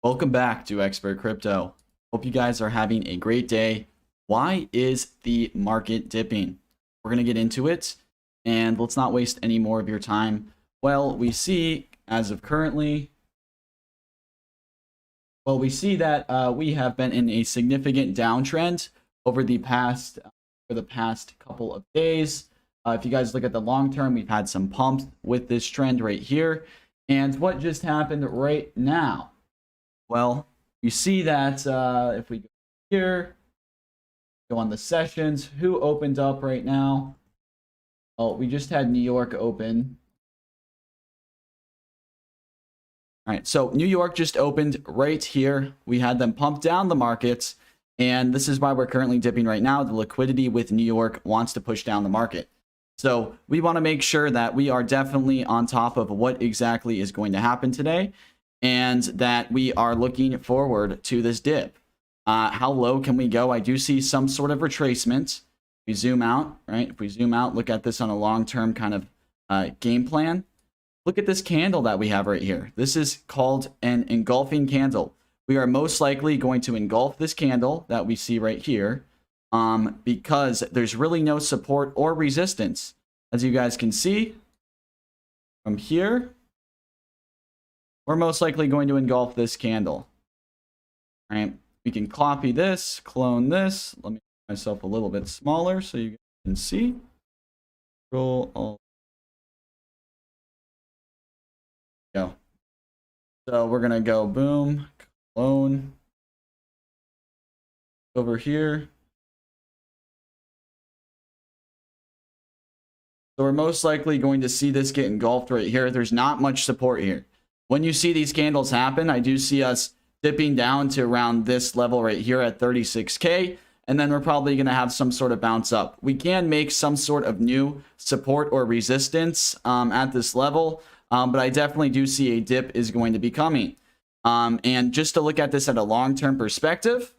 Welcome back to Expert Crypto. Hope you guys are having a great day. Why is the market dipping? We're going to get into it, and let's not waste any more of your time. Well, we see as of currently, we see that we have been in a significant downtrend over the past couple of days. If you guys look at the long term, we've had some pumps with this trend right here. And what just happened right now? Well, you see that if we go here, go on the sessions, who opened up right now? Oh, we just had New York open. All right, so New York just opened right here. We had them pump down the markets, and this is why we're currently dipping right now. The liquidity with New York wants to push down the market. So we want to make sure that we are definitely on top of what exactly is going to happen today, and that we are looking forward to this dip. How low can we go? I do see some sort of retracement. If we zoom out, right? If we zoom out, look at this on a long-term kind of game plan. Look at this candle that we have right here. This is called an engulfing candle. We are most likely going to engulf this candle that we see right here because there's really no support or resistance. As you guys can see from here, we're most likely going to engulf this candle. All right, we can copy this, clone this. Let me make myself a little bit smaller so you guys can see. Control Alt. Go. So we're gonna go boom, clone over here. So we're most likely going to see this get engulfed right here. There's not much support here. When you see these candles happen, I do see us dipping down to around this level right here at 36K. And then we're probably going to have some sort of bounce up. We can make some sort of new support or resistance at this level. But I definitely do see a dip is going to be coming. And just to look at this at a long-term perspective,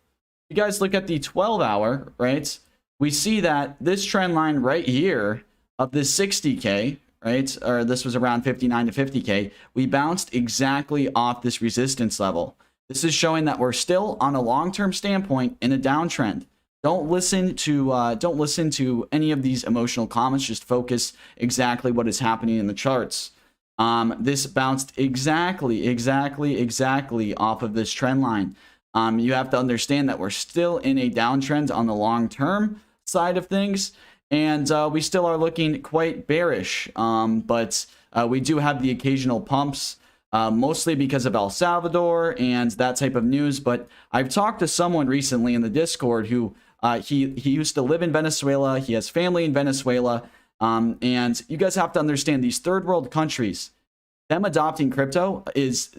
you guys look at the 12-hour, right? We see that this trend line right here of this 60K, right? Or this was around 59 to 50K. We bounced exactly off this resistance level. This is showing that we're still on a long-term standpoint in a downtrend. Don't listen to any of these emotional comments. Just focus exactly what is happening in the charts. This bounced exactly off of this trend line. You have to understand that we're still in a downtrend on the long-term side of things. And we still are looking quite bearish, but we do have the occasional pumps, mostly because of El Salvador and that type of news. But I've talked to someone recently in the Discord who he used to live in Venezuela. He has family in Venezuela. And you guys have to understand, these third world countries, them adopting crypto is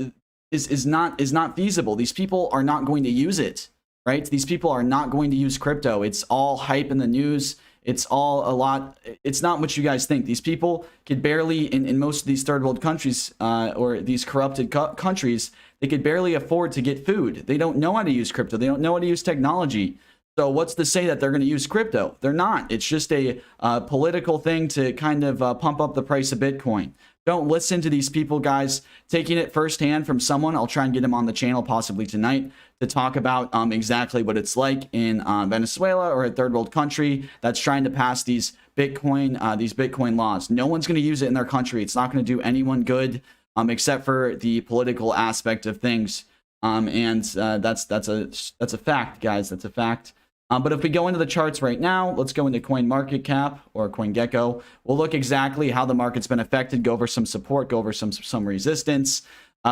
not feasible. These people are not going to use it, right? These people are not going to use crypto. It's all hype in the news. It's all a lot. It's not what you guys think. These people could barely, in most of these third world countries or these corrupted countries, they could barely afford to get food. They don't know how to use crypto. They don't know how to use technology. So what's to say that they're going to use crypto? They're not. It's just a political thing to kind of pump up the price of Bitcoin. Don't listen to these people, guys. Taking it firsthand from someone. I'll try and get him on the channel possibly tonight to talk about exactly what it's like in Venezuela or a third world country that's trying to pass these Bitcoin laws. No one's going to use it in their country. It's not going to do anyone good except for the political aspect of things. That's a fact, guys. That's a fact. But if we go into the charts right now, let's go into CoinMarketCap or CoinGecko. We'll look exactly how the market's been affected, go over some support, go over some resistance.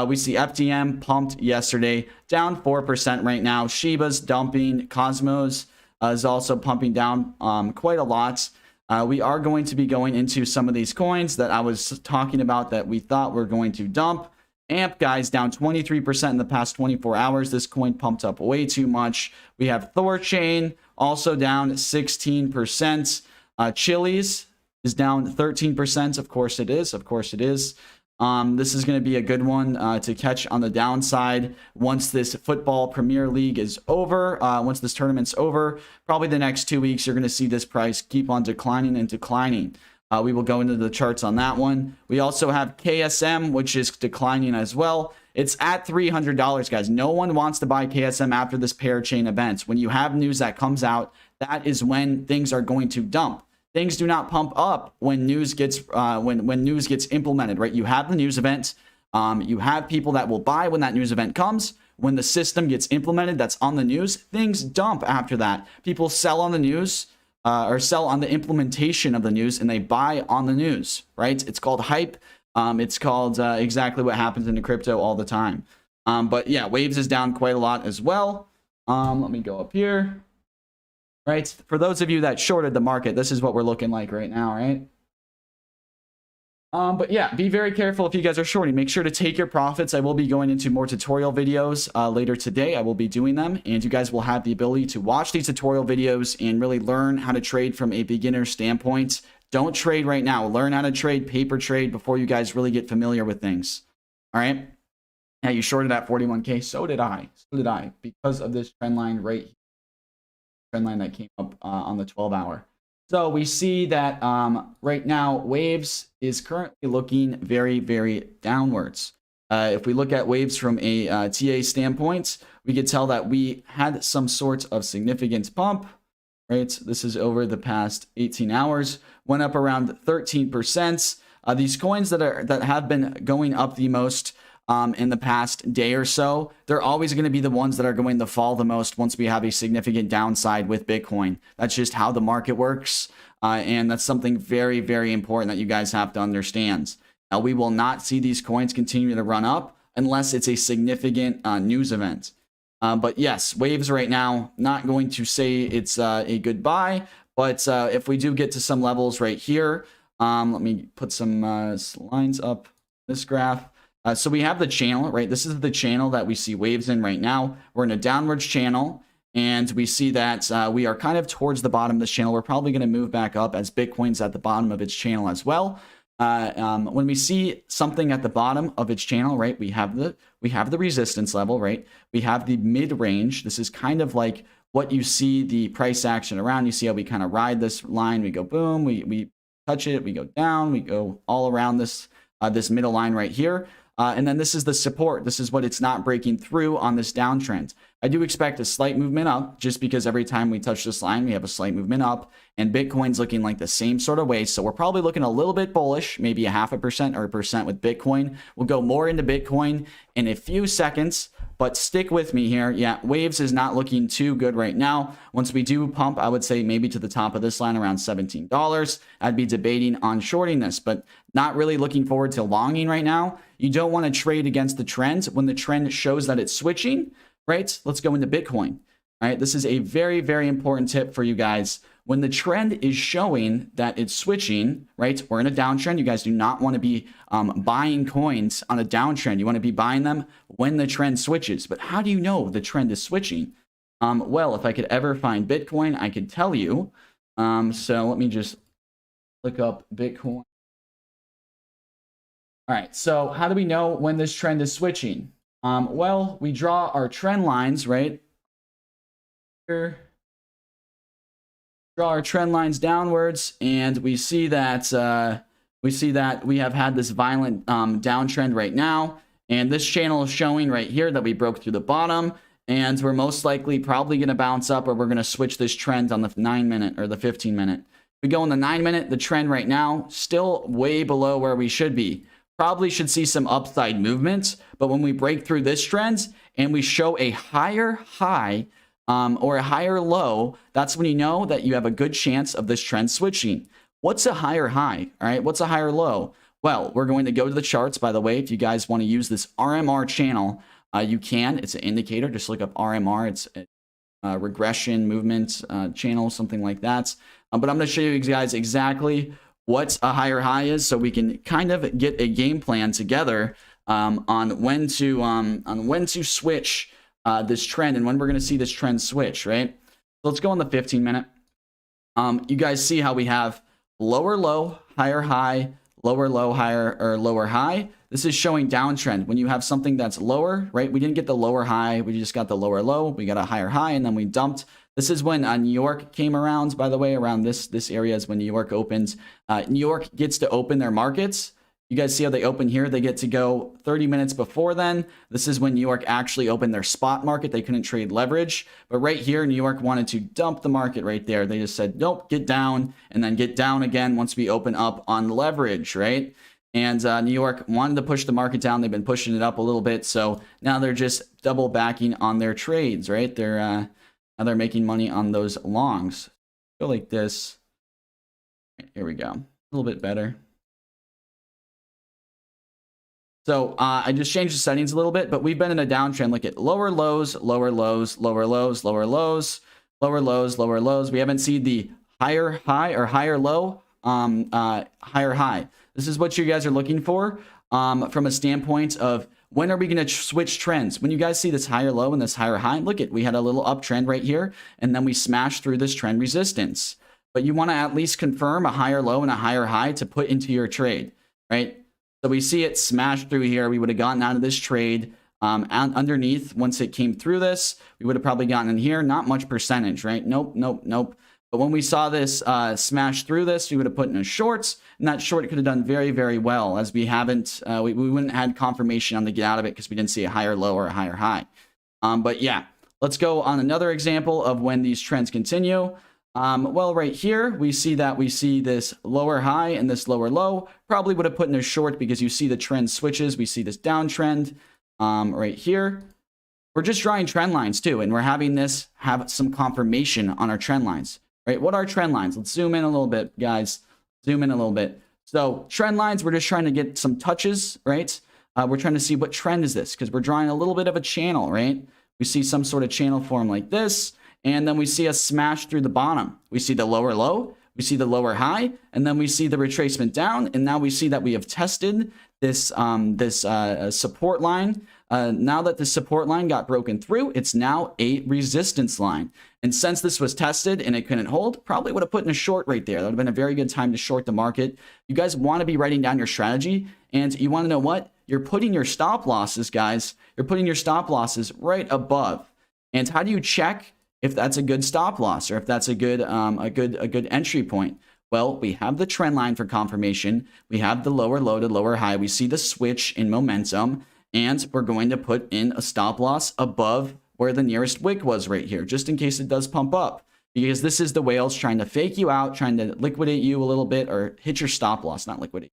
We see FTM pumped yesterday, down 4% right now. Shiba's dumping. Cosmos is also pumping down quite a lot. We are going to be going into some of these coins that I was talking about that we thought were going to dump. AMP, guys, down 23% in the past 24 hours. This coin pumped up way too much. We have Thorchain also down 16%. Chili's is down 13%. Of course it is. Of course it is. This is going to be a good one to catch on the downside once this football Premier League is over. Once this tournament's over, probably the next 2 weeks, you're going to see this price keep on declining and declining. We will go into the charts on that one. We also have KSM, which is declining as well. It's at $300, guys. No one wants to buy KSM after this parachain event. When you have news that comes out, that is when things are going to dump. Things do not pump up when news gets when news gets implemented, right? You have the news event. You have people that will buy when that news event comes. When the system gets implemented, that's on the news. Things dump after that. People sell on the news or sell on the implementation of the news, and they buy on the news, right? It's called hype. It's called exactly what happens in the crypto all the time. But yeah, Waves is down quite a lot as well. Let me go up here. Right, for those of you that shorted the market, this is what we're looking like right now, right? But yeah, be very careful if you guys are shorting. Make sure to take your profits. I will be going into more tutorial videos later today. I will be doing them, and you guys will have the ability to watch these tutorial videos and really learn how to trade from a beginner standpoint. Don't trade right now. Learn how to trade, paper trade, before you guys really get familiar with things. All right? Yeah, you shorted at 41K. So did I. So did I, because of this trend line right here. Trend line that came up on the 12-hour. So we see that right now Waves is currently looking very, very downwards. If we look at Waves from a TA standpoint, we could tell that we had some sort of significant pump, right? This is over the past 18 hours, went up around 13%. These coins that have been going up the most in the past day or so, they're always going to be the ones that are going to fall the most once we have a significant downside with Bitcoin. That's just how the market works. And that's something very, very important that you guys have to understand. Now, we will not see these coins continue to run up unless it's a significant news event. But yes, Waves right now, not going to say it's a good buy, but if we do get to some levels right here, let me put some lines up this graph. So we have the channel, right? This is the channel that we see Waves in right now. We're in a downwards channel, and we see that we are kind of towards the bottom of this channel. We're probably going to move back up as Bitcoin's at the bottom of its channel as well. When we see something at the bottom of its channel, right, we have the resistance level, right? We have the mid-range. This is kind of like what you see the price action around. You see how we kind of ride this line. We go boom, we touch it, we go down, we go all around this this middle line right here. And then this is the support. This is what it's not breaking through on this downtrend. I do expect a slight movement up, just because every time we touch this line, we have a slight movement up, and Bitcoin's looking like the same sort of way. So we're probably looking a little bit bullish, maybe 0.5% or 1% with Bitcoin. We'll go more into Bitcoin in a few seconds, but stick with me here. Yeah, Waves is not looking too good right now. Once we do pump, I would say maybe to the top of this line around $17. I'd be debating on shorting this, but not really looking forward to longing right now. You don't want to trade against the trend when the trend shows that it's switching, right? Let's go into Bitcoin. All right, this is a very, very important tip for you guys. When the trend is showing that it's switching, right? We're in a downtrend. You guys do not want to be buying coins on a downtrend. You want to be buying them when the trend switches. But how do you know the trend is switching? Well, if I could ever find Bitcoin, I could tell you. So let me just look up Bitcoin. All right, so how do we know when this trend is switching? Well, we draw our trend lines, right? Here. Draw our trend lines downwards, and we see that we have had this violent downtrend right now, and this channel is showing right here that we broke through the bottom, and we're most likely probably going to bounce up, or we're going to switch this trend on the 9-minute or the 15-minute. We go on the 9-minute, the trend right now still way below where we should be. Probably should see some upside movement, but when we break through this trend and we show a higher high or a higher low, that's when you know that you have a good chance of this trend switching. What's a higher high? All right, what's a higher low? Well, we're going to go to the charts, by the way. If you guys want to use this RMR channel, you can. It's an indicator. Just look up RMR. It's a regression movement channel, something like that. But I'm going to show you guys exactly what a higher high is, so we can kind of get a game plan together on when to switch this trend and when we're going to see this trend switch, right? So let's go on the 15-minute. You guys see how we have lower low, higher high, lower low, higher, or lower high. This is showing downtrend. When you have something that's lower, right? We didn't get the lower high. We just got the lower low. We got a higher high, and then we dumped. This is when New York came around, by the way. Around this area is when New York opens. New York gets to open their markets You guys see how they open here? They get to go 30 minutes before then. This is when New York actually opened their spot market. They couldn't trade leverage. But right here, New York wanted to dump the market right there. They just said, nope, get down, and then get down again once we open up on leverage, right? And New York wanted to push the market down. They've been pushing it up a little bit. So now they're just double backing on their trades, right? Now they're making money on those longs. Go like this. Here we go. A little bit better. So I just changed the settings a little bit, but we've been in a downtrend. Look at lower lows, lower lows, lower lows, lower lows, lower lows, lower lows. We haven't seen the higher high or higher low, higher high. This is what you guys are looking for from a standpoint of when are we going to switch trends? When you guys see this higher low and this higher high, look at, we had a little uptrend right here, and then we smashed through this trend resistance. But you want to at least confirm a higher low and a higher high to put into your trade, right? So we see it smash through here. We would have gotten out of this trade underneath. Once it came through this, we would have probably gotten in here. Not much percentage, right? Nope, nope, nope. But when we saw this smash through this, we would have put in a short, and that short could have done very, very well, as we haven't, we wouldn't have had confirmation on the get out of it because we didn't see a higher low or a higher high. But yeah, let's go on another example of when these trends continue. Well, right here, we see this lower high and this lower low. Probably would have put in a short because you see the trend switches. We see this downtrend right here. We're just drawing trend lines too, and we're having this have some confirmation on our trend lines, right? What are trend lines? Let's zoom in a little bit, guys. Zoom in a little bit. So trend lines, we're just trying to get some touches, right? We're trying to see what trend is this because we're drawing a little bit of a channel, right? We see some sort of channel form like this. And then we see a smash through the bottom. We see the lower low, we see the lower high, and then we see the retracement down. And now we see that we have tested this support line. Now that the support line got broken through, it's now a resistance line. And since this was tested and it couldn't hold, probably would have put in a short right there. That would have been a very good time to short the market. You guys want to be writing down your strategy, and you want to know what? You're putting your stop losses, guys. You're putting your stop losses right above. And how do you check if that's a good stop loss or if that's a good entry point? Well, we have the trend line for confirmation. We have the lower low to lower high. We see the switch in momentum, and we're going to put in a stop loss above where the nearest wick was right here, just in case it does pump up, because this is the whales trying to fake you out, trying to liquidate you a little bit, or hit your stop loss, not liquidate.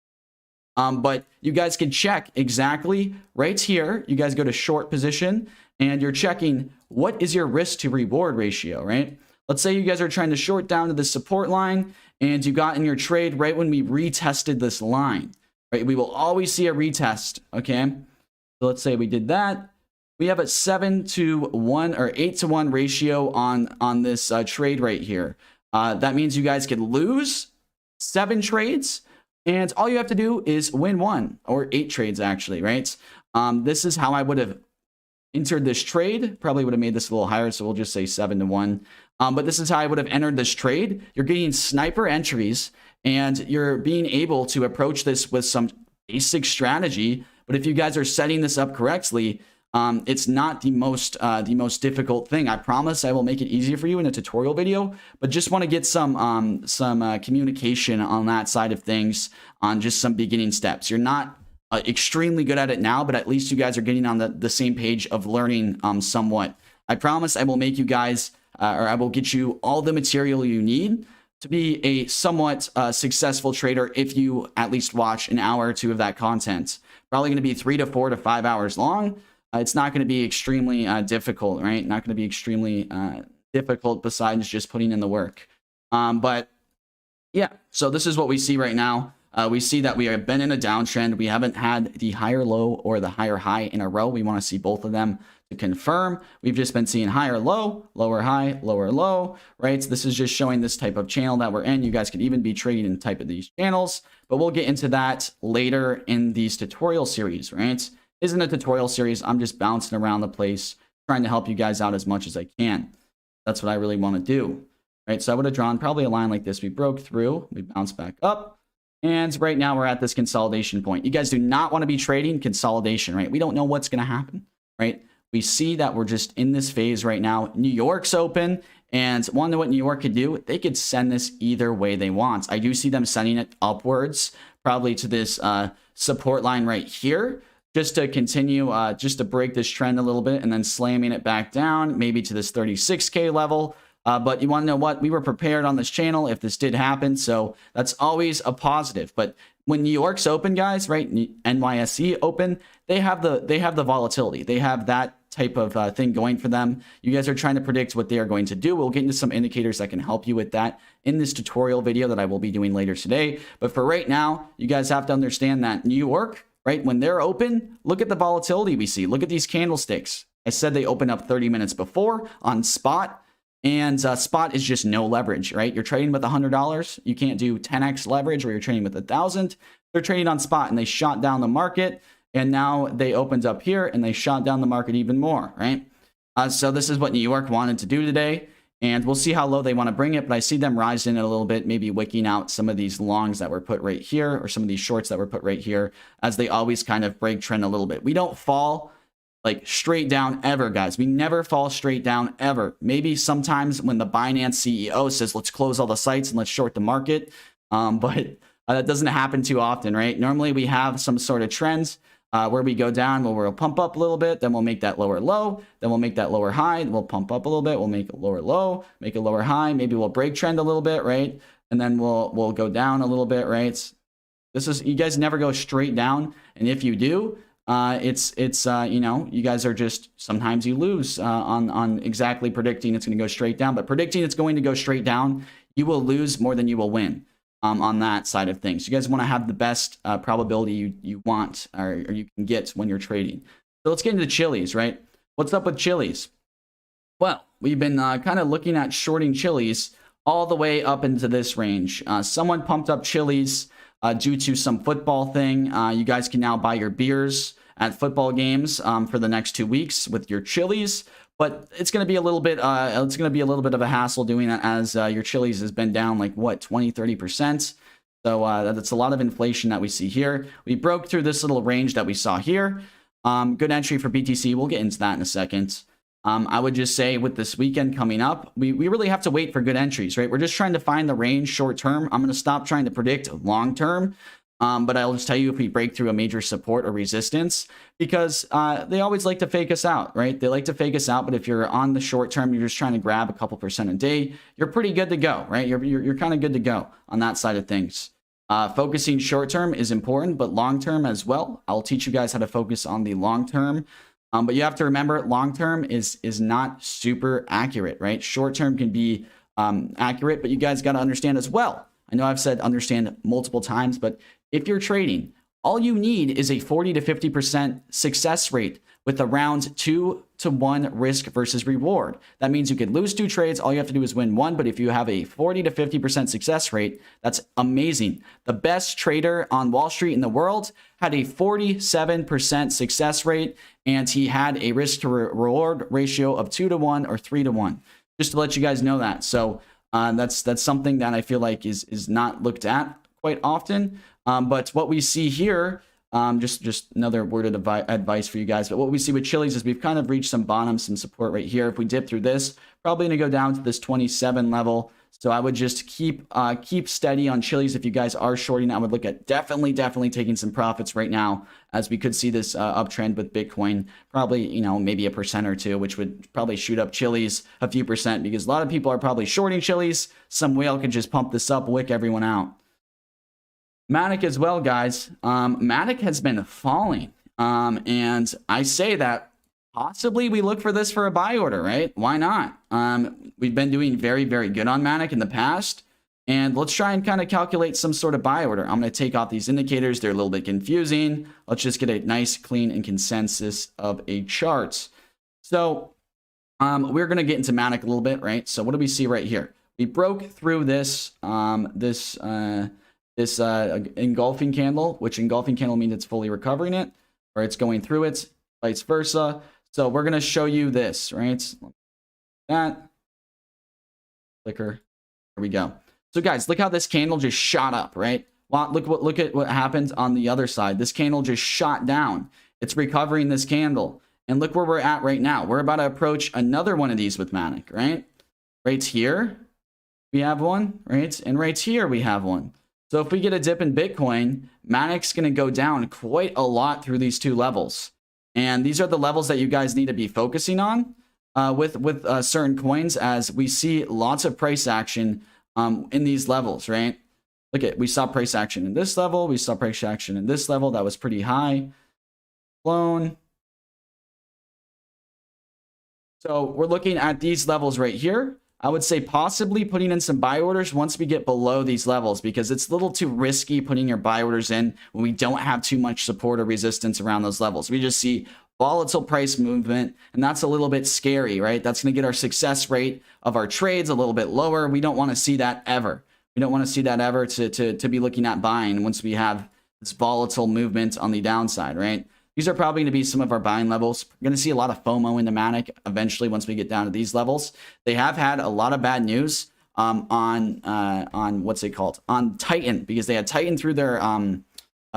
But you guys can check exactly right here. You guys go to short position, and you're checking what is your risk to reward ratio, right? Let's say you guys are trying to short down to the support line, and you got in your trade right when we retested this line, right? We will always see a retest, okay? So let's say we did that. We have a 7-to-1 or 8-to-1 ratio on this trade right here. That means you guys could lose 7 trades, and all you have to do is win 1 or 8 trades actually, right? This is how I would have entered this trade. Probably would have made this a little higher, so we'll just say 7-to-1. But this is how I would have entered this trade. You're getting sniper entries, and you're being able to approach this with some basic strategy. But if you guys are setting this up correctly, it's not the most difficult thing. I promise I will make it easier for you in a tutorial video, but just want to get some communication on that side of things, on just some beginning steps. You're not extremely good at it now, but at least you guys are getting on the same page of learning somewhat. I promise I will make you guys, or I will get you all the material you need to be a somewhat successful trader if you at least watch an hour or 2 of that content. Probably going to be 3 to 4 to 5 hours long. It's not going to be extremely difficult, right? Not going to be extremely difficult besides just putting in the work. But yeah, so this is what we see right now. We see that we have been in a downtrend. We haven't had the higher low or the higher high in a row. We want to see both of them to confirm. We've just been seeing higher low, lower high, lower low, right? So this is just showing this type of channel that we're in. You guys could even be trading in type of these channels, but we'll get into that later in these tutorial series, right? Isn't a tutorial series. I'm just bouncing around the place, trying to help you guys out as much as I can. That's what I really want to do, right? So I would have drawn probably a line like this. We broke through, we bounced back up, and right now we're at this consolidation point. You guys do not want to be trading consolidation, right? We don't know what's going to happen, right? We see that we're just in this phase right now. New York's open, and want to know what New York could do? They could send this either way they want. I do see them sending it upwards, probably to this support line right here, just to continue, just to break this trend a little bit, and then slamming it back down, maybe to this 36K level. But you want to know what? We were prepared on this channel if this did happen, so that's always a positive. But when New York's open, guys, right? NYSE open, they have the volatility. They have that type of thing going for them. You guys are trying to predict what they are going to do. We'll get into some indicators that can help you with that in this tutorial video that I will be doing later today. But for right now, you guys have to understand that New York, right, when they're open, look at the volatility we see. Look at these candlesticks. I said they opened up 30 minutes before on spot. And spot is just no leverage, right? You're trading with $100. You can't do 10x leverage where you're trading with 1,000. They're trading on spot, and they shot down the market. And now they opened up here and they shot down the market even more, right? So this is what New York wanted to do today. And we'll see how low they want to bring it. But I see them rising it a little bit, maybe wicking out some of these longs that were put right here, or some of these shorts that were put right here, as they always kind of break trend a little bit. We don't fall like straight down ever, guys. We never fall straight down ever. Maybe sometimes when the Binance CEO says, let's close all the sites and let's short the market. But that doesn't happen too often, right? Normally we have some sort of trends where we go down, where we'll pump up a little bit, then we'll make that lower low, then we'll make that lower high, then we'll pump up a little bit, we'll make a lower low, make a lower high, maybe we'll break trend a little bit, right? And then we'll go down a little bit, right? This is, you guys never go straight down. And if you do, it's you know, you guys are just, sometimes you lose on exactly predicting it's going to go straight down, but predicting it's going to go straight down, you will lose more than you will win on that side of things. You guys want to have the best probability you want, or you can get when you're trading. So let's get into Chili's, right? What's up with Chili's? Well, we've been kind of looking at shorting Chili's all the way up into this range. Someone pumped up Chili's due to some football thing. You guys can now buy your beers at football games for the next 2 weeks with your Chili's, but it's going to be a little bit of a hassle doing that, as your Chili's has been down like what, 20-30%. So that's a lot of inflation that we see here. We broke through this little range that we saw here. Good entry for BTC. We'll get into that in a second. I would just say with this weekend coming up, we really have to wait for good entries, right? We're just trying to find the range short term. I'm going to stop trying to predict long term. But I'll just tell you if we break through a major support or resistance, because they always like to fake us out, right? They like to fake us out. But if you're on the short term, you're just trying to grab a couple % a day, you're pretty good to go, right? You're kind of good to go on that side of things. Focusing short term is important, but long term as well. I'll teach you guys how to focus on the long term. But you have to remember, long term is not super accurate, right? Short term can be accurate, but you guys got to understand as well. I know I've said understand multiple times, but if you're trading, all you need is a 40 to 50% success rate with around 2-to-1 risk versus reward. That means you could lose 2 trades. All you have to do is win 1. But if you have a 40 to 50% success rate, that's amazing. The best trader on Wall Street in the world had a 47% success rate, and he had a risk to reward ratio of 2-to-1 or 3-to-1. Just to let you guys know that. So that's something that I feel like is not looked at quite often. But what we see here, just another word of advice for you guys. But what we see with Chili's is we've kind of reached some bottom, some support right here. If we dip through this, probably going to go down to this 27 level. So I would just keep steady on Chili's. If you guys are shorting, I would look at definitely taking some profits right now, as we could see this uptrend with Bitcoin, probably, you know, maybe 1% or 2%, which would probably shoot up Chili's a few %, because a lot of people are probably shorting Chili's. Some whale could just pump this up, wick everyone out. Matic as well, guys. Matic has been falling. And I say that possibly we look for this for a buy order, right? Why not? We've been doing very good on Matic in the past. And let's try and kind of calculate some sort of buy order. I'm going to take off these indicators. They're a little bit confusing. Let's just get a nice, clean, and consensus of a chart. So we're going to get into Matic a little bit, right? So what do we see right here? We broke through this engulfing candle, which engulfing candle means it's fully recovering it, or it's going through it, vice versa. So we're going to show you this, right? That clicker. There we go. So guys, look how this candle just shot up, right? Well, look at what happened on the other side. This candle just shot down. It's recovering this candle. And look where we're at right now. We're about to approach another one of these with Matic, right? Right here, we have one, right? And right here, we have one. So if we get a dip in Bitcoin, Manic's going to go down quite a lot through these two levels. And these are the levels that you guys need to be focusing on with certain coins, as we see lots of price action in these levels, right? Look at, we saw price action in this level. We saw price action in this level. That was pretty high. Flown. So we're looking at these levels right here. I would say possibly putting in some buy orders once we get below these levels, because it's a little too risky putting your buy orders in when we don't have too much support or resistance around those levels. We just see volatile price movement, and that's a little bit scary, right? That's going to get our success rate of our trades a little bit lower. We don't want to see that ever. We don't want to see that ever to be looking at buying once we have this volatile movement on the downside, right? These are probably going to be some of our buying levels. We're going to see a lot of FOMO in the Manic eventually once we get down to these levels. They have had a lot of bad news on what's it called? On Titan, because they had Titan through their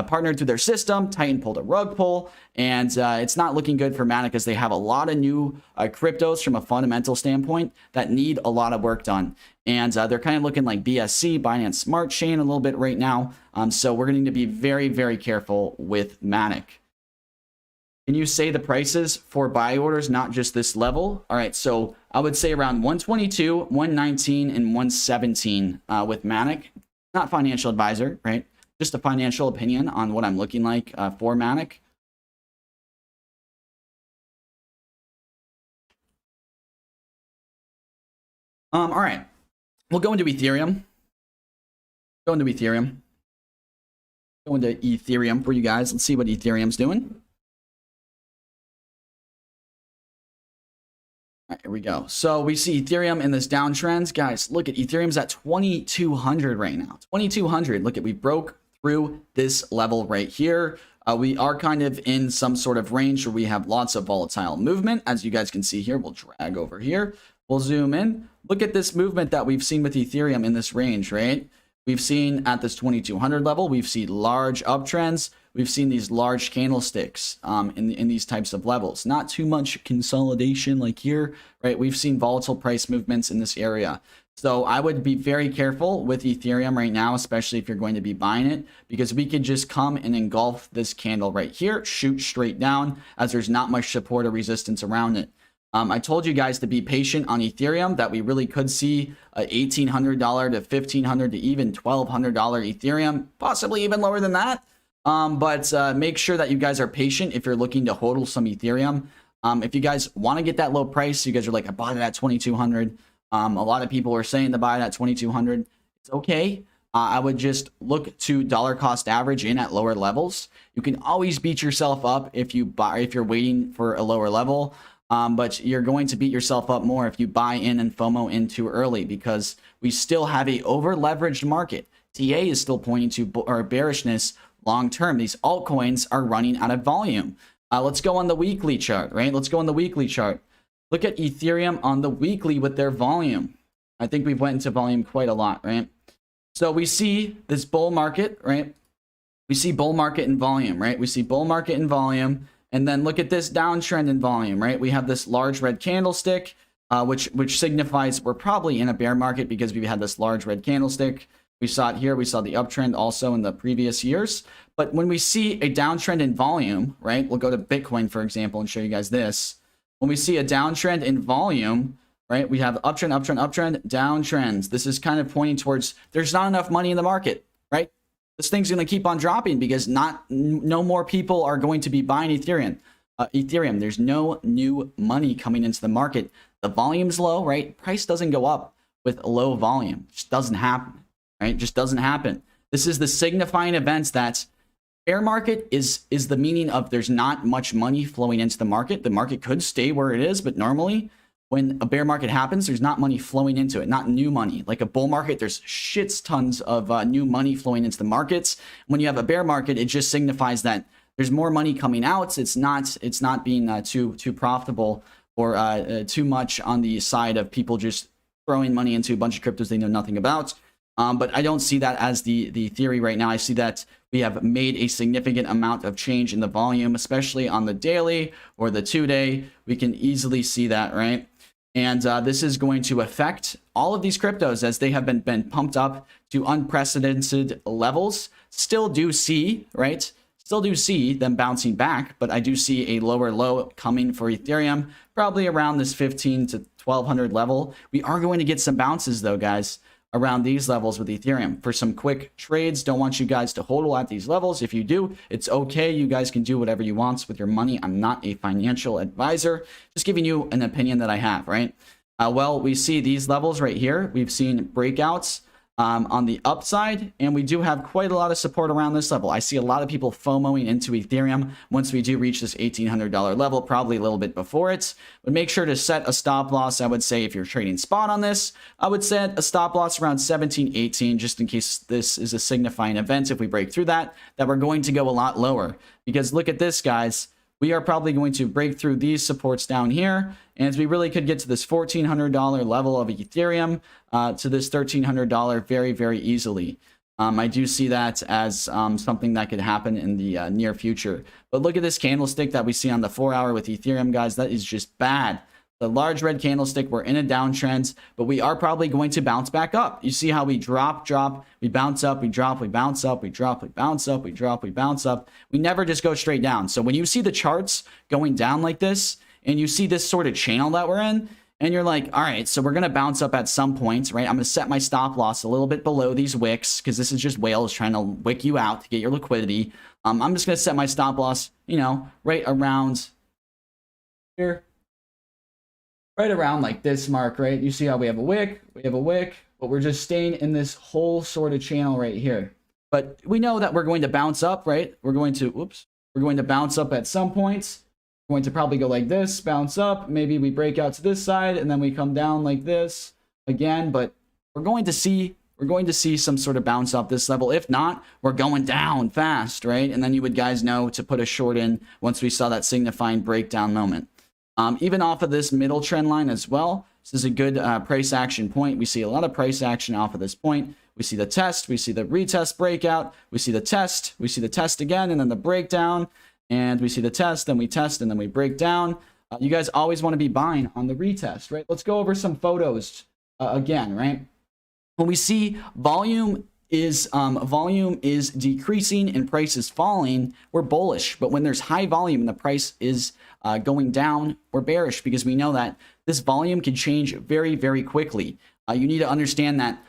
partnered through their system. Titan pulled a rug pull, and it's not looking good for Manic, as they have a lot of new cryptos from a fundamental standpoint that need a lot of work done. And they're kind of looking like BSC, Binance Smart Chain, a little bit right now. So we're going to need to be very, very careful with Manic. Can you say the prices for buy orders, not just this level? All right, so I would say around 122, 119, and 117 with Manic. Not financial advisor, right? Just a financial opinion on what I'm looking like for Manic. All right, we'll go into Ethereum. Go into Ethereum for you guys. Let's see what Ethereum's doing. All right, here we go. So we see Ethereum in this downtrend. Guys, look at Ethereum's at 2,200 right now. 2,200. Look at, we broke through this level right here. We are kind of in some sort of range where we have lots of volatile movement. As you guys can see here, we'll drag over here. We'll zoom in. Look at this movement that we've seen with Ethereum in this range, right? We've seen at this 2,200 level, we've seen large uptrends. We've seen these large candlesticks in these types of levels. Not too much consolidation like here, right? We've seen volatile price movements in this area. So I would be very careful with Ethereum right now, especially if you're going to be buying it, because we could just come and engulf this candle right here, shoot straight down, as there's not much support or resistance around it. I told you guys to be patient on Ethereum, that we really could see a $1,800 to $1,500 to even $1,200 Ethereum, possibly even lower than that. But make sure that you guys are patient if you're looking to hodl some Ethereum. If you guys want to get that low price, you guys are like, I bought it at 2,200. A lot of people are saying to buy it at 2,200. It's okay. I would just look to dollar cost average in at lower levels. You can always beat yourself up if you're waiting for a lower level. But you're going to beat yourself up more if you buy in and FOMO in too early, because we still have a over leveraged market. TA is still pointing to bearishness long term. These altcoins are running out of volume. Let's go on the weekly chart, right? Let's go on the weekly chart. Look at Ethereum on the weekly with their volume. I think we've went into volume quite a lot, right? So we see this bull market, right? We see bull market in volume, right? We see bull market in volume. And then look at this downtrend in volume, right? We have this large red candlestick, which signifies we're probably in a bear market, because we've had this large red candlestick. We saw it here. We saw the uptrend also in the previous years. But when we see a downtrend in volume, right? We'll go to Bitcoin, for example, and show you guys this. When we see a downtrend in volume, right? We have uptrend, uptrend, uptrend, downtrends. This is kind of pointing towards there's not enough money in the market, right? This thing's going to keep on dropping because no more people are going to be buying Ethereum. There's no new money coming into the market. The volume's low, right? Price doesn't go up with low volume. It just doesn't happen, right? It just doesn't happen. This is the signifying events that bear market is the meaning of there's not much money flowing into the market. The market could stay where it is, but normally when a bear market happens, there's not money flowing into it, not new money. Like a bull market, there's shits tons of new money flowing into the markets. When you have a bear market, it just signifies that there's more money coming out. It's not being too profitable or too much on the side of people just throwing money into a bunch of cryptos they know nothing about. But I don't see that as the theory right now. I see that we have made a significant amount of change in the volume, especially on the daily or the 2-day. We can easily see that, right? And this is going to affect all of these cryptos as they have been pumped up to unprecedented levels. Still do see, right? Still do see them bouncing back, but I do see a lower low coming for Ethereum, probably around this 15 to 1200 level. We are going to get some bounces though, guys, around these levels with Ethereum for some quick trades. Don't want you guys to hodl at these levels. If you do, it's okay. You guys can do whatever you want with your money. I'm not a financial advisor, just giving you an opinion that I have, right? Well, we see these levels right here. We've seen breakouts on the upside, and we do have quite a lot of support around this level. I see a lot of people FOMOing into Ethereum once we do reach this $1,800 level, probably a little bit before it. But make sure to set a stop loss. I would say if you're trading spot on this, I would set a stop loss around 17, 18, just in case this is a signifying event. If we break through that we're going to go a lot lower. Because look at this, guys. We are probably going to break through these supports down here, and we really could get to this $1,400 level of Ethereum to this $1,300 very, very easily. I do see that as something that could happen in the near future. But look at this candlestick that we see on the 4-hour with Ethereum, guys. That is just bad. The large red candlestick, we're in a downtrend, but we are probably going to bounce back up. You see how we drop, we bounce up, we drop, we bounce up, we drop, we bounce up, we drop, we bounce up. We never just go straight down. So when you see the charts going down like this, and you see this sort of channel that we're in, and you're like, all right, so we're going to bounce up at some point, right? I'm going to set my stop loss a little bit below these wicks, because this is just whales trying to wick you out to get your liquidity. I'm just going to set my stop loss, you know, right around here. Right around like this mark, right? You see how we have a wick, but we're just staying in this whole sort of channel right here. But we know that we're going to bounce up, right? We're going to bounce up at some points. We're going to probably go like this, bounce up. Maybe we break out to this side and then we come down like this again. But we're going to see some sort of bounce off this level. If not, we're going down fast, right? And then you would guys know to put a short in once we saw that signifying breakdown moment. Even off of this middle trend line as well, this is a good price action point. We see a lot of price action off of this point. We see the test, we see the retest breakout, we see the test again, and then the breakdown, and we see the test, then we test, and then we break down. You guys always want to be buying on the retest, right? Let's go over some photos again, right? When we see volume is decreasing and price is falling, we're bullish. But when there's high volume and the price is going down, we're bearish, because we know that this volume can change very, very quickly. You need to understand that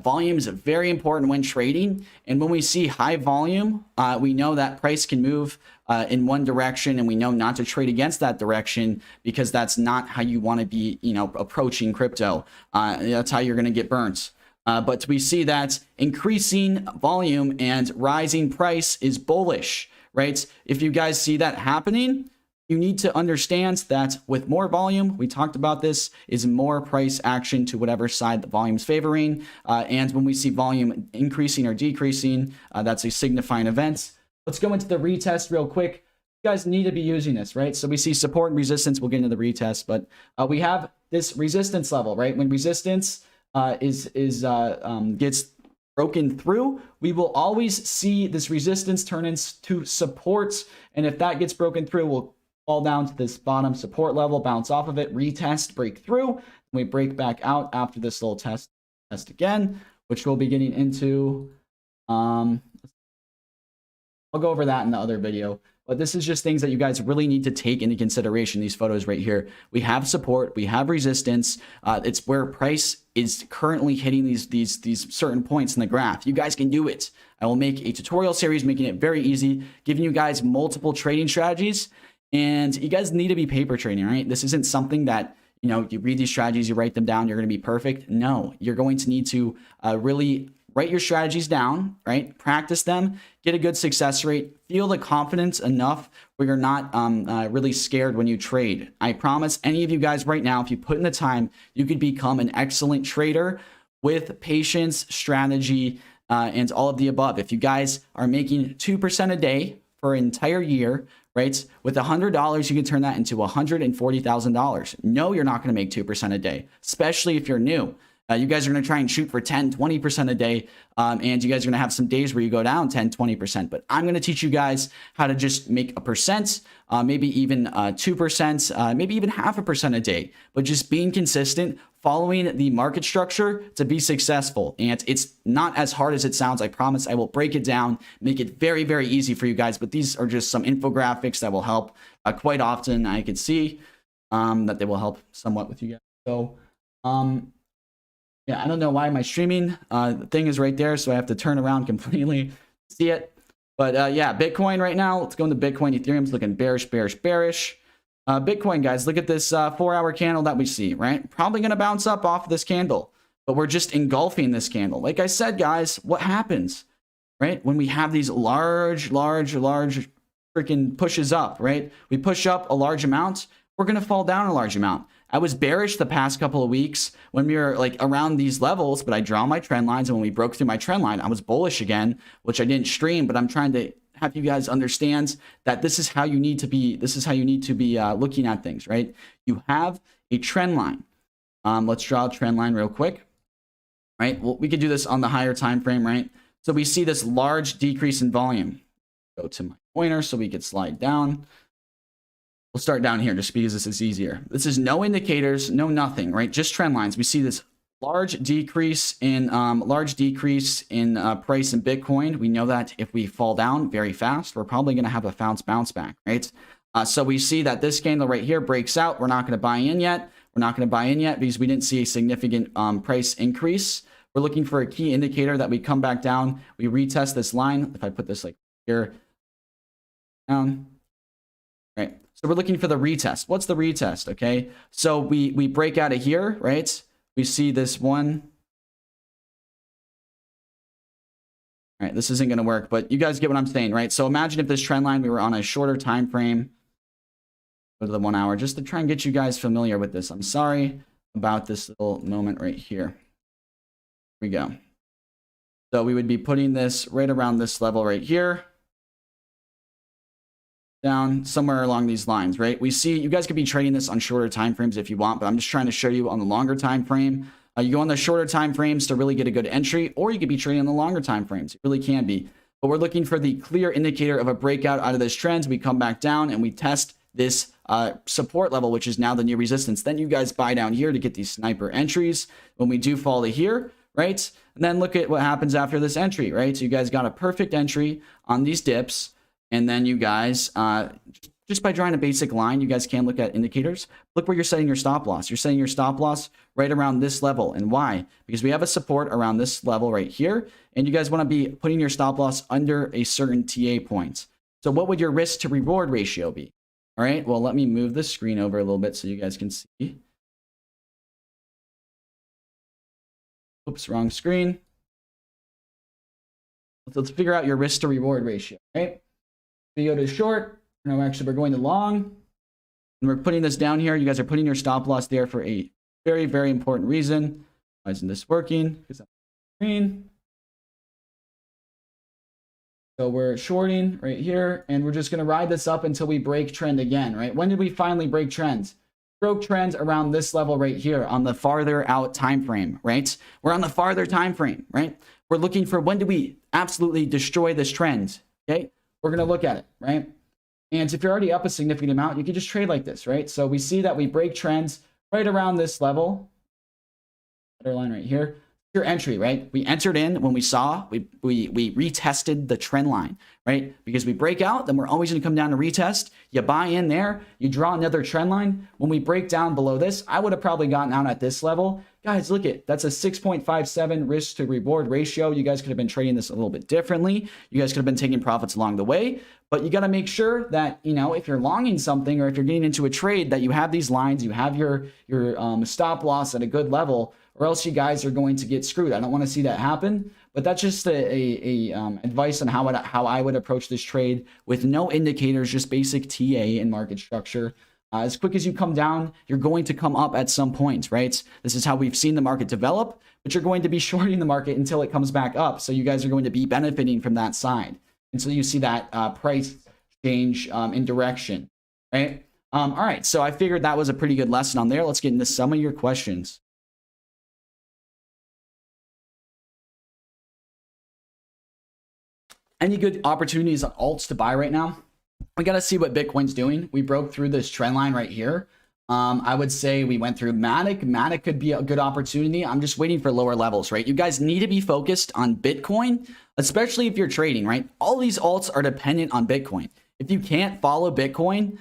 volume is very important when trading. And when we see high volume, we know that price can move in one direction, and we know not to trade against that direction, because that's not how you want to be, you know, approaching crypto. That's how you're going to get burnt. But we see that increasing volume and rising price is bullish, right? If you guys see that happening, you need to understand that with more volume, we talked about this, is more price action to whatever side the volume's favoring. And when we see volume increasing or decreasing, that's a signifying event. Let's go into the retest real quick. You guys need to be using this, right? So we see support and resistance. We'll get into the retest, but we have this resistance level, right? When resistance gets broken through, we will always see this resistance turn into support. And if that gets broken through, we'll fall down to this bottom support level, bounce off of it, retest, break through. And we break back out after this little test again, which we'll be getting into. I'll go over that in the other video. But this is just things that you guys really need to take into consideration. These photos right here. We have support, we have resistance. It's where price is currently hitting these certain points in the graph. You guys can do it. I will make a tutorial series making it very easy, giving you guys multiple trading strategies. And you guys need to be paper trading, right? This isn't something that, you know, you read these strategies, you write them down, you're going to be perfect. No, you're going to need to really write your strategies down, right? Practice them, get a good success rate, feel the confidence enough where you're not really scared when you trade. I promise any of you guys right now, if you put in the time, you could become an excellent trader with patience, strategy, and all of the above. If you guys are making 2% a day for an entire year, right? With $100, you can turn that into $140,000. No, you're not going to make 2% a day, especially if you're new. You guys are going to try and shoot for 10, 20% a day. And you guys are going to have some days where you go down 10, 20%. But I'm going to teach you guys how to just make a percent, maybe even 2%, maybe even 0.5% a day. But just being consistent, following the market structure to be successful. And it's not as hard as it sounds. I promise I will break it down, make it very, very easy for you guys. But these are just some infographics that will help quite often. I can see that they will help somewhat with you guys. So, yeah, I don't know why my streaming thing is right there, so I have to turn around completely to see it. But yeah, Bitcoin right now. Let's go into Bitcoin. Ethereum's looking bearish, bearish, bearish. Bitcoin, guys, look at this 4-hour candle that we see, right? Probably going to bounce up off of this candle, but we're just engulfing this candle. Like I said, guys, what happens, right? When we have these large freaking pushes up, right? We push up a large amount, we're going to fall down a large amount. I was bearish the past couple of weeks when we were like around these levels, but I draw my trend lines, and when we broke through my trend line, I was bullish again, which I didn't stream, but I'm trying to have you guys understand that this is how you need to be. This is how you need to be looking at things, right? You have a trend line. Let's draw a trend line real quick, right? Well, we could do this on the higher time frame, right? So we see this large decrease in volume. Go to my pointer so we could slide down. We'll start down here just because this is easier. This is no indicators, no nothing, right? Just trend lines. We see this large decrease in price in Bitcoin. We know that if we fall down very fast, we're probably going to have a bounce back, right? So we see that this candle right here breaks out. We're not going to buy in yet. We're not going to buy in yet because we didn't see a significant price increase. We're looking for a key indicator that we come back down. We retest this line. If I put this like here, down, right? So we're looking for the retest. What's the retest? Okay, so we break out of here, right? We see this one. All right, this isn't going to work, but you guys get what I'm saying, right? So imagine if this trend line, we were on a shorter time frame, go to the 1 hour, just to try and get you guys familiar with this. I'm sorry about this little moment right here. Here we go. So we would be putting this right around this level right here, down somewhere along these lines, right? We see you guys could be trading this on shorter time frames if you want, but I'm just trying to show you on the longer time frame. You go on the shorter time frames to really get a good entry, or you could be trading on the longer time frames. It really can be. But we're looking for the clear indicator of a breakout out of this trend. We come back down and we test this support level, which is now the new resistance. Then you guys buy down here to get these sniper entries when we do fall to here, right? And then look at what happens after this entry, right? So you guys got a perfect entry on these dips. And then you guys, just by drawing a basic line, you guys can look at indicators. Look where you're setting your stop loss. You're setting your stop loss right around this level. And why? Because we have a support around this level right here. And you guys want to be putting your stop loss under a certain TA point. So what would your risk to reward ratio be? All right, well, let me move the screen over a little bit so you guys can see. Oops, wrong screen. Let's figure out your risk to reward ratio, right? We go to short. No, actually, we're going to long. And we're putting this down here. You guys are putting your stop loss there for a very, very important reason. Why isn't this working? Because I'm green. So we're shorting right here, and we're just going to ride this up until we break trend again, right? When did we finally break trends? Broke trends around this level right here on the farther out time frame, right? We're on the farther time frame, right? We're looking for when do we absolutely destroy this trend, okay? We're going to look at it, right? And if you're already up a significant amount, you can just trade like this, right? So we see that we break trends right around this level. Other line right here. Your entry, right? We entered in when we saw, we retested the trend line, right? Because we break out, then we're always going to come down to retest. You buy in there, you draw another trend line. When we break down below this, I would have probably gotten out at this level. Guys, look at that's a 6.57 risk to reward ratio. You guys could have been trading this a little bit differently. You guys could have been taking profits along the way, but you got to make sure that, you know, if you're longing something or if you're getting into a trade, that you have these lines, you have your stop loss at a good level, or else you guys are going to get screwed. I don't want to see that happen, but that's just advice on how I would approach this trade with no indicators, just basic TA and market structure. As quick as you come down, you're going to come up at some point, right? This is how we've seen the market develop, but you're going to be shorting the market until it comes back up. So you guys are going to be benefiting from that side until you see that price change in direction, right? All right, so I figured that was a pretty good lesson on there. Let's get into some of your questions. Any good opportunities on alts to buy right now? We got to see what Bitcoin's doing. We broke through this trend line right here. I would say we went through Matic. Matic could be a good opportunity. I'm just waiting for lower levels, right? You guys need to be focused on Bitcoin, especially if you're trading, right? All these alts are dependent on Bitcoin. If you can't follow Bitcoin,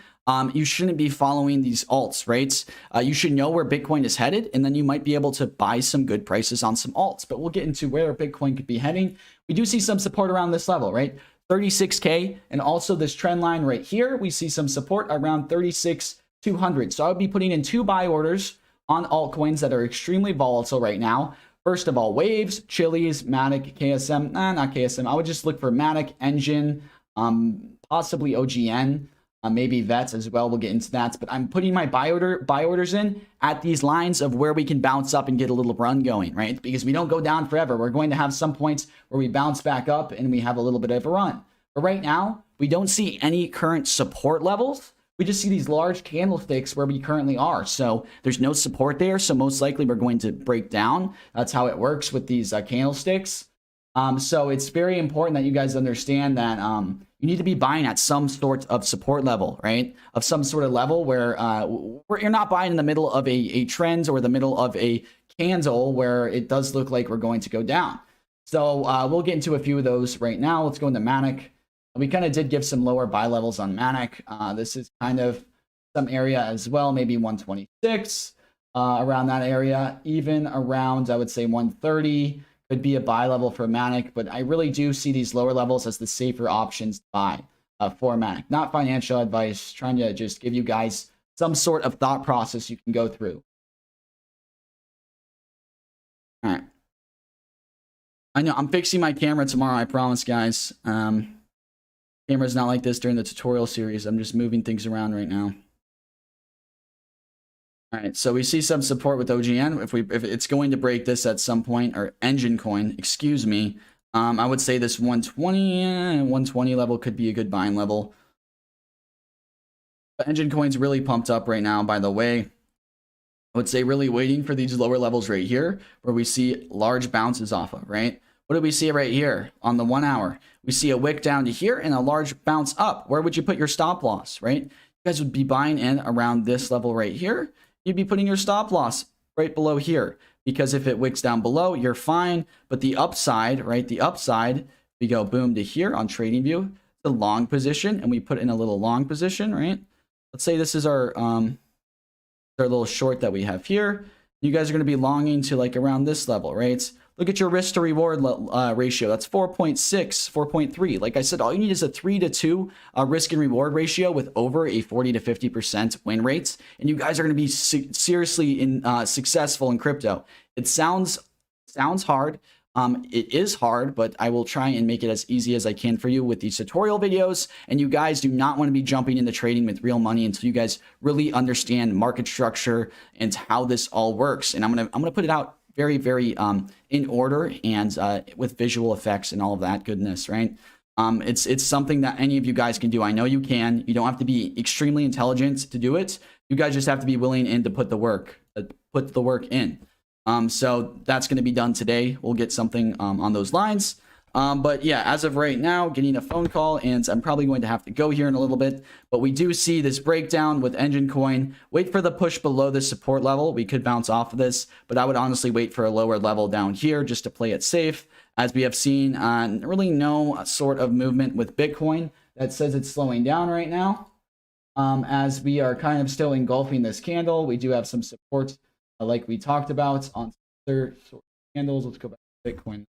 you shouldn't be following these alts, right? You should know where Bitcoin is headed, and then you might be able to buy some good prices on some alts. But we'll get into where Bitcoin could be heading. We do see some support around this level, right? 36K, and also this trend line right here. We see some support around 36,200. So I would be putting in 2 buy orders on altcoins that are extremely volatile right now. First of all, Waves, Chiliz, Matic, KSM. Not KSM. I would just look for Matic, Engine, possibly OGN. Maybe VETs as well. We'll get into that. But I'm putting my buy orders in at these lines of where we can bounce up and get a little run going, right? Because we don't go down forever. We're going to have some points where we bounce back up and we have a little bit of a run. But right now, we don't see any current support levels. We just see these large candlesticks where we currently are. So there's no support there. So most likely we're going to break down. That's how it works with these candlesticks. So it's very important that you guys understand that you need to be buying at some sort of support level, right? Of some sort of level where you're not buying in the middle of a trend or the middle of a candle where it does look like we're going to go down. So we'll get into a few of those right now. Let's go into Matic. We kind of did give some lower buy levels on Matic. This is kind of some area as well, maybe 126, around that area, even around, I would say 130. Could be a buy level for Matic, but I really do see these lower levels as the safer options to buy for Matic. Not financial advice, trying to just give you guys some sort of thought process you can go through. All right. I know I'm fixing my camera tomorrow, I promise, guys. Camera's not like this during the tutorial series. I'm just moving things around right now. All right, so we see some support with OGN. If it's going to break this at some point, or Engine Coin, excuse me, I would say this 120 level could be a good buying level. But Engine Coin's really pumped up right now, by the way. I would say really waiting for these lower levels right here, where we see large bounces off of, right? What do we see right here on the 1 hour? We see a wick down to here and a large bounce up. Where would you put your stop loss, right? You guys would be buying in around this level right here. You'd be putting your stop loss right below here, because if it wicks down below, you're fine. But the upside, right? The upside, we go boom to here on TradingView, the long position, and we put in a little long position, right? Let's say this is our little short that we have here. You guys are going to be longing to like around this level, right? Look at your risk to reward ratio. That's 4.6, 4.3. Like I said, all you need is a 3-to-2 risk and reward ratio with over a 40 to 50% win rates. And you guys are going to be seriously successful in crypto. It sounds hard. It is hard, but I will try and make it as easy as I can for you with these tutorial videos. And you guys do not want to be jumping into trading with real money until you guys really understand market structure and how this all works. And I'm gonna put it out very, very in order and with visual effects and all of that goodness, right? It's something that any of you guys can do. I know you can. You don't have to be extremely intelligent to do it. You guys just have to be willing and to put the work in. So that's going to be done today. We'll get something on those lines. But yeah, as of right now, getting a phone call, and I'm probably going to have to go here in a little bit. But we do see this breakdown with Engine Coin. Wait for the push below this support level. We could bounce off of this, but I would honestly wait for a lower level down here just to play it safe. As we have seen, really no sort of movement with Bitcoin that says it's slowing down right now. As we are kind of still engulfing this candle, we do have some support like we talked about on other sort of candles. Let's go back to Bitcoin.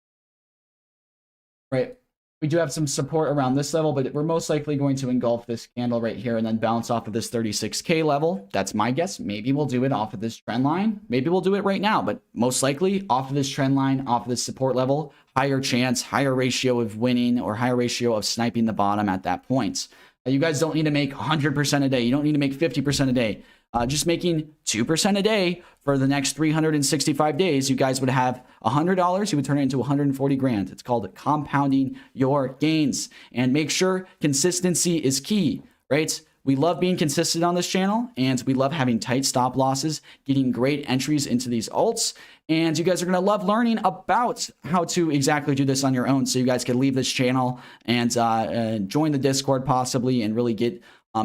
Right, we do have some support around this level, but we're most likely going to engulf this candle right here and then bounce off of this 36K level. That's my guess. Maybe we'll do it off of this trend line. Maybe we'll do it right now, but most likely off of this trend line, off of this support level, higher chance, higher ratio of winning, or higher ratio of sniping the bottom at that point. You guys don't need to make 100% a day. You don't need to make 50% a day. Just making 2% a day for the next 365 days, you guys would have $100. You would turn it into 140 grand. It's called compounding your gains. And make sure consistency is key, right? We love being consistent on this channel, and we love having tight stop losses, getting great entries into these alts. And you guys are going to love learning about how to exactly do this on your own. So you guys can leave this channel and join the Discord possibly and really get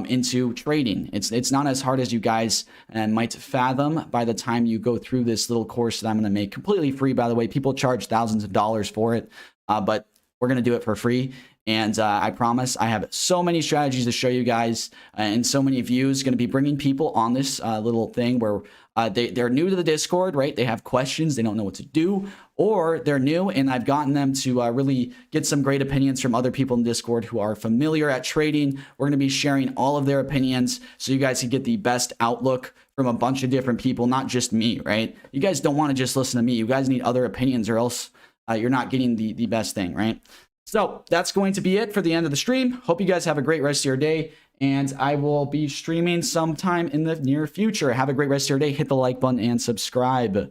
into trading. It's not as hard as you guys might fathom by the time you go through this little course that I'm going to make completely free. By the way, people charge thousands of dollars for it, but we're going to do it for free. And I promise I have so many strategies to show you guys and so many views. Going to be bringing people on this little thing where they're new to the Discord, right? They have questions, they don't know what to do, or they're new and I've gotten them to really get some great opinions from other people in Discord who are familiar at trading. We're going to be sharing all of their opinions so you guys can get the best outlook from a bunch of different people, not just me, right? You guys don't want to just listen to me. You guys need other opinions or else you're not getting the best thing, right? So that's going to be it for the end of the stream. Hope you guys have a great rest of your day, and I will be streaming sometime in the near future. Have a great rest of your day. Hit the like button and subscribe.